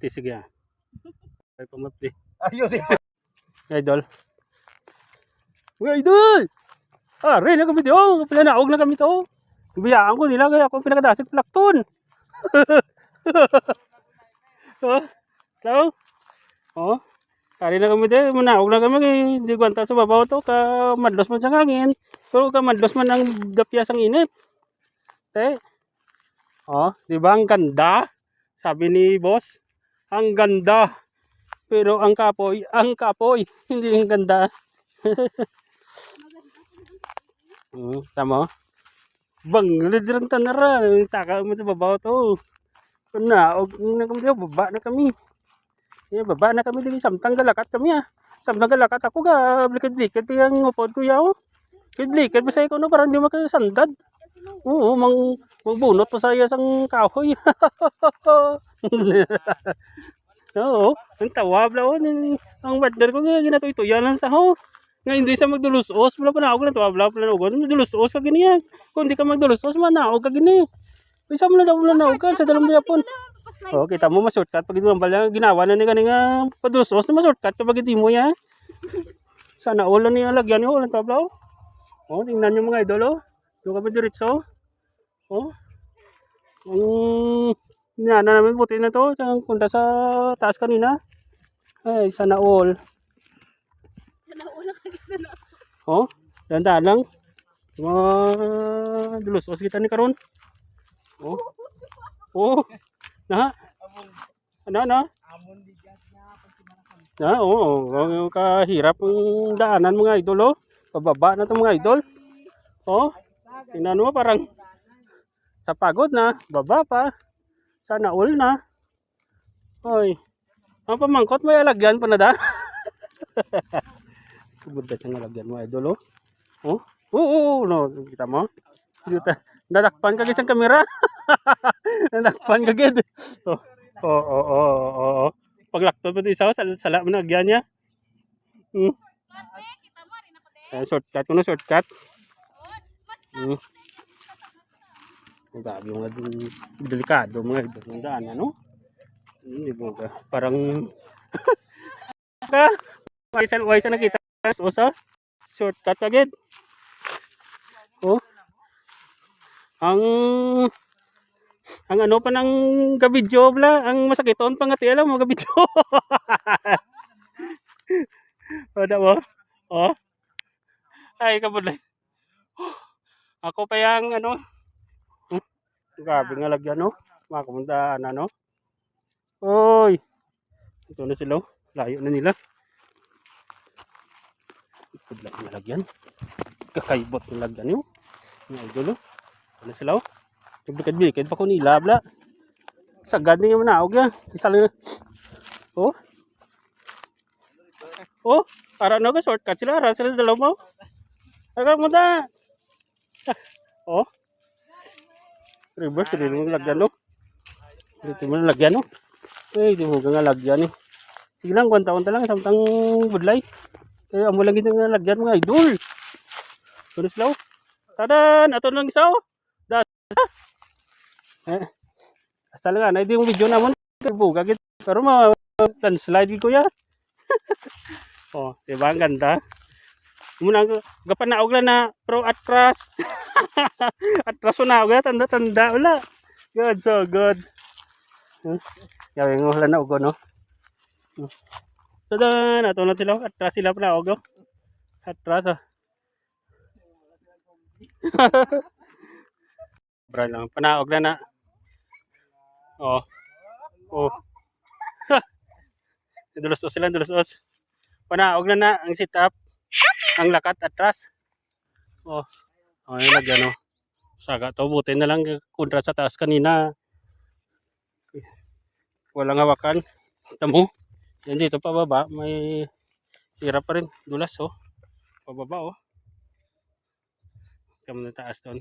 pamati, sige ah. Ay, pamati. Ayun eh. Idol. Uy, idol! Ah, rin na kami to. Pinanaog na kami to. Biyaan ko nila kaya ako pinakadasig plakton. Oh, so, oh, kari na kami din. Manaog na kami. Hindi kwanta sa babaw to. Kamadlos man sa hangin. Pero kamadlos man ang dapyas ang init. Oh, di ba ang ganda? Sabi ni boss, ang ganda. Pero ang kapoy, hindi ang ganda. Tama. Bang, lidirang tanara. Saka mo sa babaw to. Naog na kami, baba na kami. Baba na kami din. Samtang galakat kami ah. Samtang galakat ako ga, blikid-blikid yung upod ko yaw. Blikid-blikid, basta ko no, parang di makasandad. Oo, magbunot pa sa isang kahoy. Oo, ang tawab lang. Ang badder ko nga, ginatoy-tuyan lang sa ho. Nga hindi sa magdulusos, wala pa na ako lang tawab lang pala na magdulusos ka ganyan. Kung hindi ka magdulusos, manaog ka ganyan. Isa mo na daw ka sa dalam yapon. Oh, kita mo ma-shortcut pag ito ang ginawa na ni kaninga padulusos na ma-shortcut kapag hindi mo ya. Sana all ni lagyan niyo ulan tablaw. Oh, tingnan niyo mga idol oh. Yung kami diretso. Oh. Na namin buti na to sa punta sa taas kanina. Ay, sana all. Sana all na. Oh, dandan lang. Dulusos kita ni karon. Oh. Oh. Na. Ano? Na, oh, kahirap ang daanan mga idol oh. Pababa na 'tong mga idol. Oh. Tingnan mo parang sa pagod na, baba pa. Sana all na. Hoy. Ang pamangkot may alagyan pa na da. Kubod sa alagyan mo idol oh. Oh. Oo, no, kita mo. Nadakpan ka sa kamera. Nadakpan ka gid. Oh. Paglakto pa isa sala mo na agyan niya. Shortcut ko na shortcut. Grabe mga delikado mga idol ng daan ano. Hindi mo ka parang ka waisan nakita usa shortcut agad. Oh. Ang ano pa ng gabidyo bla, ang masakiton pa nga ti alam mo gabidyo. Wala mo. Oh. Ay kabulay. Ako pa yang ano. Grabe nga lagyan no. Makamuntaan ano. Oy. Ito na sila. Layo na nila. Ikod lang na lagyan. Kakaibot na lagyan yun. Mga idol. Ano sila? Bikid-bikid pa ko nila bla. Sagad niya manaog yan. Isa lang. Oh. Oh. Para na ka shortcut sila. Para sila dalaw mo. Agad mo da. Oh. Reverse rin mo lagyan no. Dito mo lagyan no. Ay, di mo nga lagyan eh. Sige lang, kwanta-kwanta lang. Samtang budlay. Kaya amo lang ito nga lagyan mga idol. Tulis lang. Tadan! Ato lang isa oh. Hasta lang na. Ito yung video naman. Buga gitu. Pero ma-slide ko ya. Oh, diba ang ganda? Muna gapanaog lang na pro atras. Atras mo na ako tanda-tanda wala. Good, so good. Gawin mo wala na ugo no. Tada na to na sila atras sila pa na ugo. Atras ah. Bra lang panaog na. Oh. Oh. Dulos-os sila, dulos-os. Panaog na ang sit up. Ang lakat atras. Oh. Oh, yung lagyan oh. Saga to buti na lang kontra sa taas kanina. Walang hawakan. Tamo. Yan dito pababa may hirap pa rin dulas oh. Pababa oh. Kami na taas doon.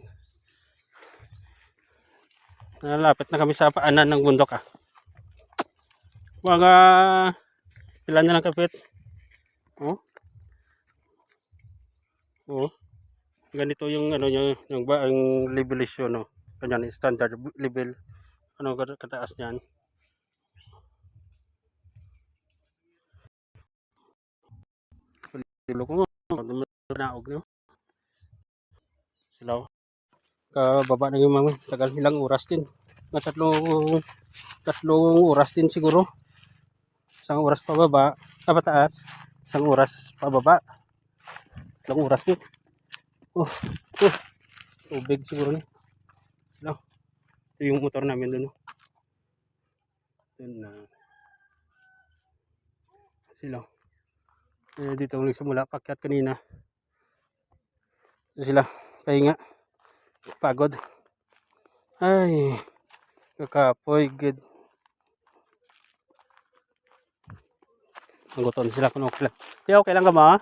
Nalapit na kami sa paanan ng bundok ah. Mga ilan na lang kapit. Oh. Oh. Ganito yung ano yung ang levelisyon no. Ganyan standard level ano kataas niyan. Dulo ko naog no. Sila kababa na yung mga tagal ilang oras din. Na tatlong oras din siguro. Isang oras pababa, pataas. Isang oras pababa. Tatlong oras din. Tubig siguro ni. Sila. Ito yung motor namin doon. Doon na. Sila. Dito ulit simula pakyat kanina. Sila. Pahinga. Pagod. Ay. Kakapoy. Good. Nagutom sila kung okay lang. Kaya okay lang ka ba?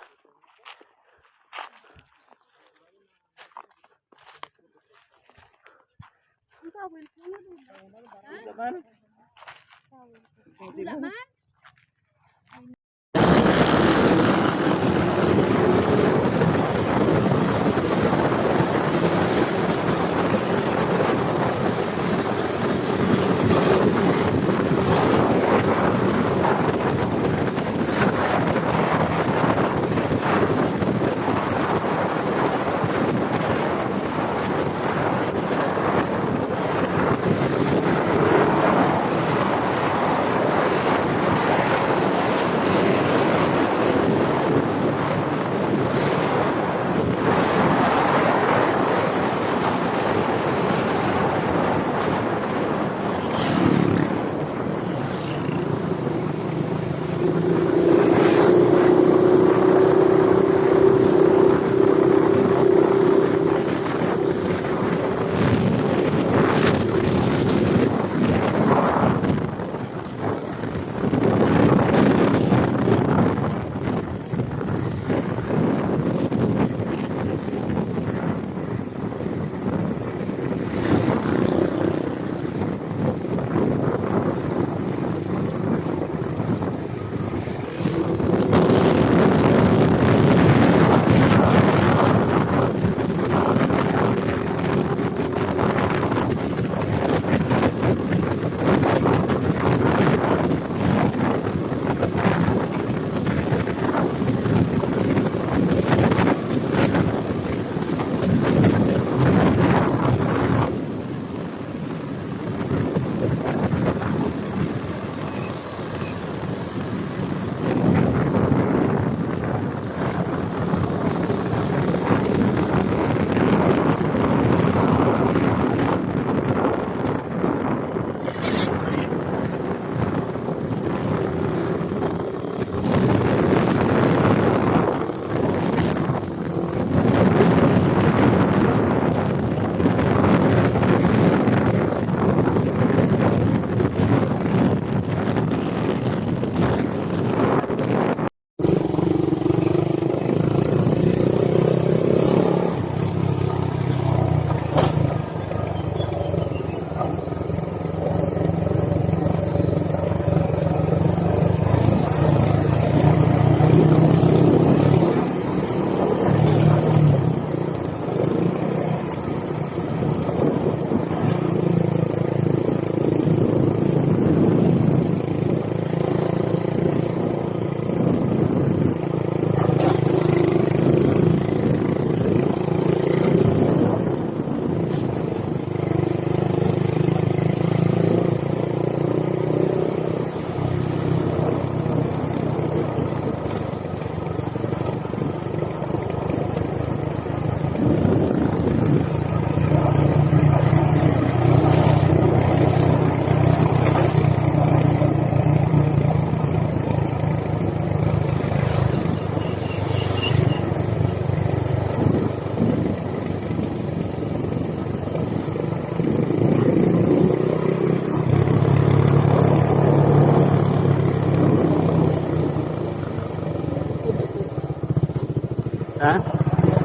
Ha?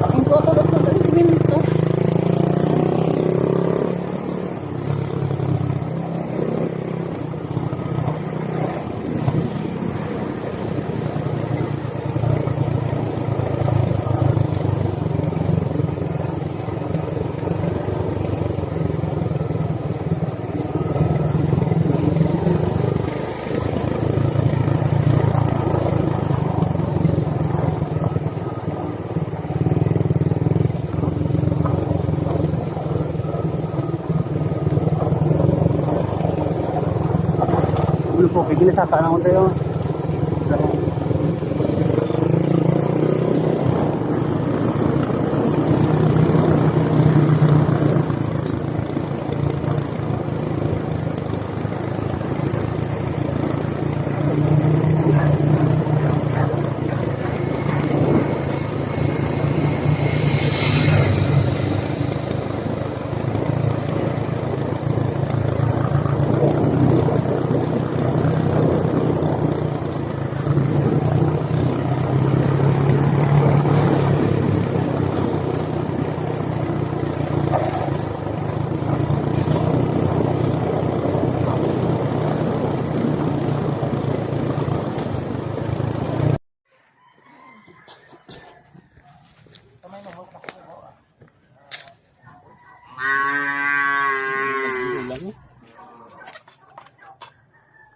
Ang tutulog ko doon, siminto. Ano po, ginasaka na ko tayo.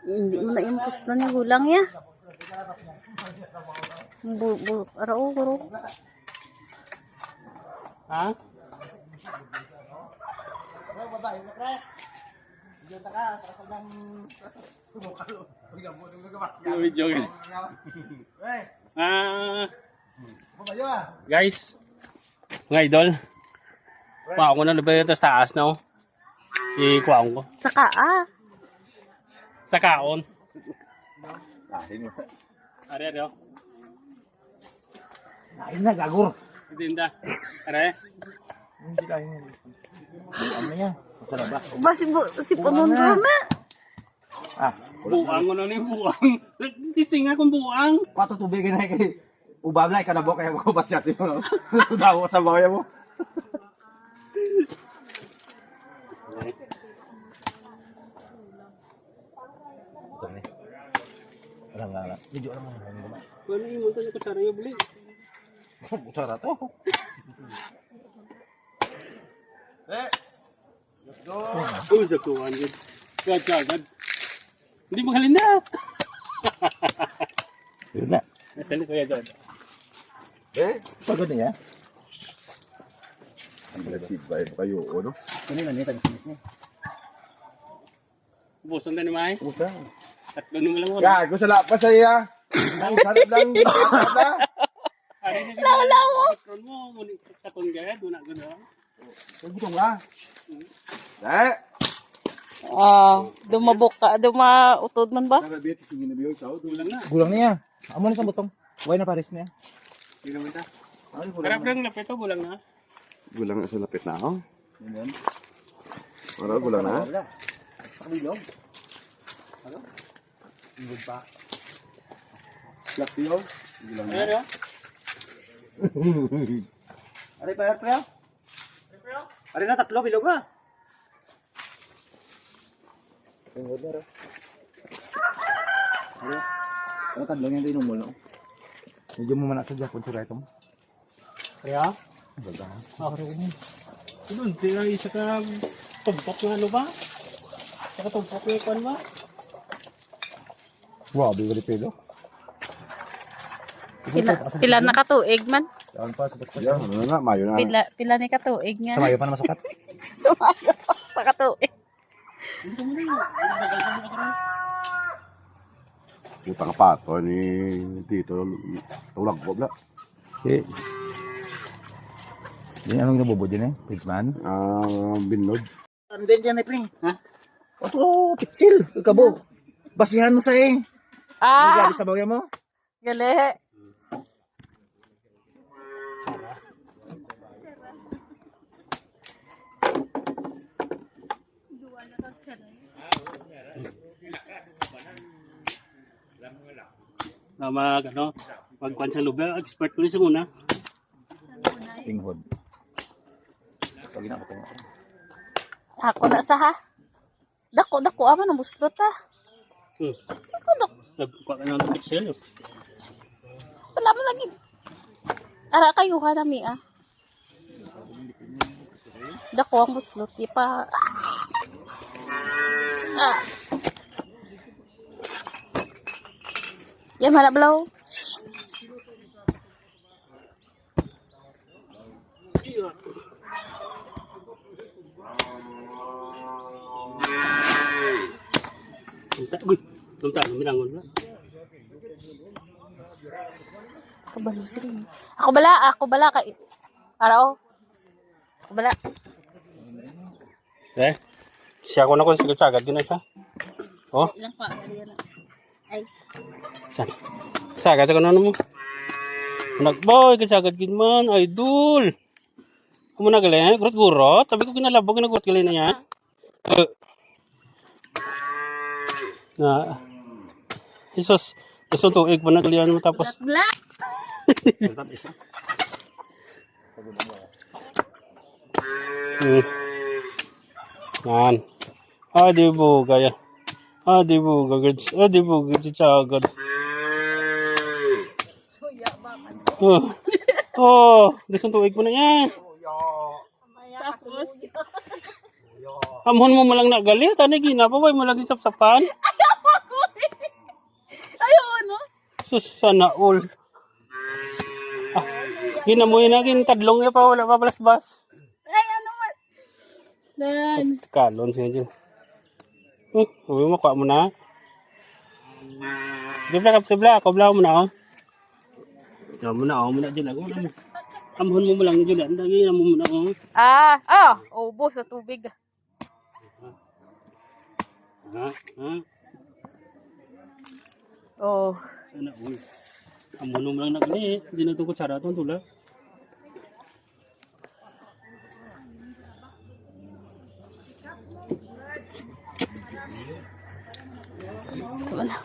Hindi mo na yung pusto ni gulang ya. Araw guro. Ha? Video yun. Guys, mga idol, kuha ko na labay ito sa taas na. Ikuha ko. Saka Sa kaon. Ari. Lain na, gagur. Hindi na. Ari. Hindi lain. Ano yan? Masarap ba? si punon na. Ah, Buang ko na ni buang. Tising akong buang. pato tubig na kay ubabla ka na bo kaya mo basya mo. Daw sa bawaya mo. Wala. Video lang mo. Wala yung munta yung kutsara yung buli. Bucara to. Oh, jakuan yun. Gagagad. Hindi maghalin na. Yun na. Nasali ko yan doon. Pagod niya. Ang nag-seed vibe kayo, ano? Kanina niya tagsinis niya. Buson na ni May. Usa. Tatlo nung lang mo. Gago sa lapas saya. Ang sarap lang. Ba? Lala mo. Katron mo. Ngunit katron gaya. Doon na gano'n. Huwag ito nga. Dumautod man ba? Nakabit, sige na biyo, ikaw. Gulang na. Gulang niya. Amo na sa butong. Huwag na pares niya. Hindi naman ta. Harap lang lapit ito. Gulang na. Gulang na sa lapit na ako. Yan. Ano, gulang na? Kabilog. Good pa. Slap tiyo. Gulang na. Ayan yun. Ari pa, pre. Ari na tatlo bilog ba? Tungod na ro. Ano tatlo yung dinumol no? Medyo mo man sa Japon sa ito mo. Kaya? Baga. Ako rin. Doon. Tira isa ka tumpok na ano ba? Isa ka tumpok na ikon ba? Wow, bigli pedo. Pila na katuig man. Yan pa sa Yan, ano na, mayo na. Pila ni katuig nga. Sa mayo pa na masukat. Sumayo pa katuig. Hindi mo na. Bagal ka mo ka rin. Utang pato ni Tito. Tulag ko, bla. Okay. Yan anong nabubod din eh? Pigsman? Binod. Ano din dyan eh, pre? Ha? Oto, pixel. Ikabo. Basihan mo sa eh. Grabe sa bawya mo. Gali. Na magkwan sa lugar. Expert ko rin sa muna. Tinghod. Pag ina ko. Ako na sa ha. Dako aman ang buslot ha. Dako. Nagkuha ka ng pixel. Wala mo lagi. Ara kayo ha nami ah. Dako ang buslot. Di pa. Yan malablaw. Uy, Tunta, minangon ba? Kabalo sila. Ako bala kay Araw. Ako bala. Siya ko na ko sagad din isa. Oh, Ilang pa yan. Ay. sagad ko na mo. Nagboy sagad gid man, idol. Kumo na gali, gurot-gurot. Sabi ko kinalabog na gurot gali na yan. Na. Jesus, gusto tuig pa na kalian mo tapos. Black. Yan. Adi buga ya. Adi buga gid. Adi buga gid sagad. Oh, gusto tuig mo na yan. Tapos. Amhon mo malang nagali, tani ginapaway mo lagi sapsapan. Ayaw ano? Sus sana all. Ginamoy na gin tadlong ya pa wala pa balas-bas. Ay ano man. Dan. Kalon siya dyan. Uwi mo, kuha mo na. Tibla, kubla mo na, oh. Kuha mo na, muna dyan ako. Amhon mo lang dyan, lagi na mo muna, oh. Ubos sa tubig. Oh. Sana all. Amhon mo lang na gani, hindi na ito kutsara itong tula. Wala.